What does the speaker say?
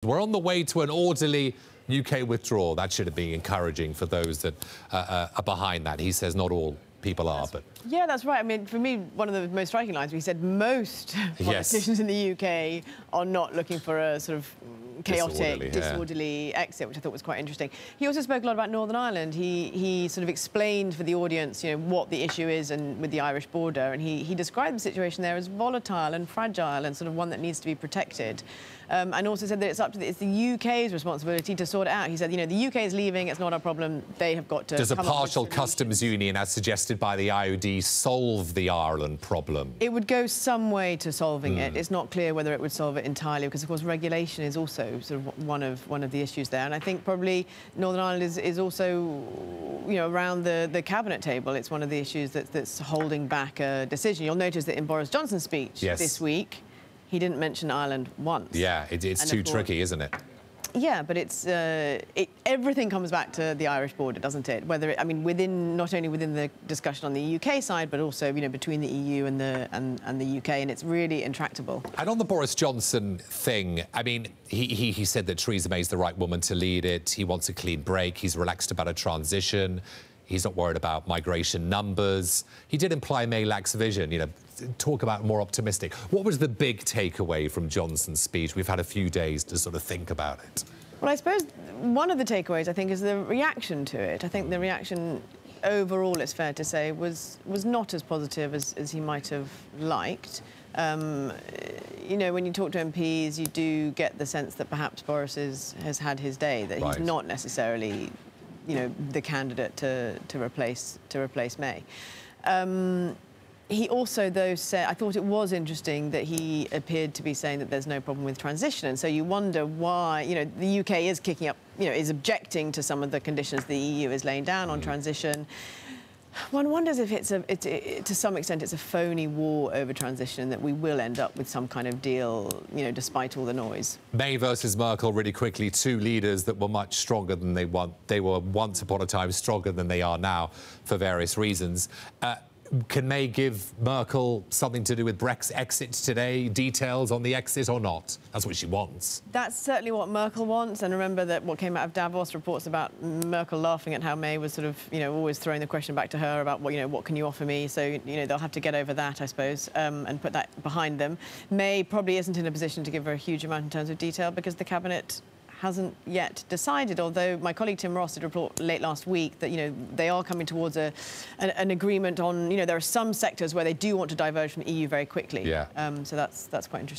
We're on the way to an orderly UK withdrawal. That should have been encouraging for those that are behind that. He says not all people are, but... Yeah, that's right. I mean, for me, one of the most striking lines, he said most politicians in the UK are not looking for a sort of chaotic, disorderly exit, which I thought was quite interesting. He also spoke a lot about Northern Ireland. He sort of explained for the audience, you know, what the issue is and with the Irish border, and he described the situation there as volatile and fragile and sort of one that needs to be protected. And also said that it's the UK's responsibility to sort it out. He said, you know, the UK is leaving, it's not our problem, they have got to... Does a partial customs union, as suggested by the IOD, solve the Ireland problem? It would go some way to solving it. It's not clear whether it would solve it entirely, because, of course, regulation is also sort of one of the issues there. And I think probably Northern Ireland is also, you know, around the cabinet table. It's one of the issues that's holding back a decision. You'll notice that in Boris Johnson's speech this week, he didn't mention Ireland once. Yeah, it's too tricky, isn't it? Yeah, but it's everything comes back to the Irish border, doesn't it? Whether I mean, not only within the discussion on the UK side, but also, you know, between the EU and the UK, and it's really intractable. And on the Boris Johnson thing, I mean, he said that Theresa May's the right woman to lead it. He wants a clean break. He's relaxed about a transition. He's not worried about migration numbers. He did imply May lacks vision, you know, talk about more optimistic. What was the big takeaway from Johnson's speech? We've had a few days to sort of think about it. Well, I suppose one of the takeaways, I think, is the reaction to it. I think the reaction overall, it's fair to say, was not as positive as he might have liked. You know, when you talk to MPs, you do get the sense that perhaps Boris has had his day, that he's not necessarily, you know, the candidate to replace May. He also, though, said, I thought it was interesting that he appeared to be saying that there's no problem with transition, and so you wonder why, you know, the UK is kicking up, you know, is objecting to some of the conditions the EU is laying down on transition. One wonders if to some extent, it's a phony war over transition, that we will end up with some kind of deal, you know, despite all the noise. May versus Merkel, really quickly, two leaders that were much stronger than they were once upon a time, stronger than they are now for various reasons. Can May give Merkel something to do with Brexit exit today? Details on the exit or not? That's what she wants. That's certainly what Merkel wants. And remember that what came out of Davos, reports about Merkel laughing at how May was sort of, you know, always throwing the question back to her about, what, you know, what can you offer me? So, you know, they'll have to get over that, I suppose, and put that behind them. May probably isn't in a position to give her a huge amount in terms of detail, because the cabinet hasn't yet decided, although my colleague Tim Ross did report late last week that, you know, they are coming towards an agreement on, you know, there are some sectors where they do want to diverge from the EU very quickly. Yeah. So that's quite interesting.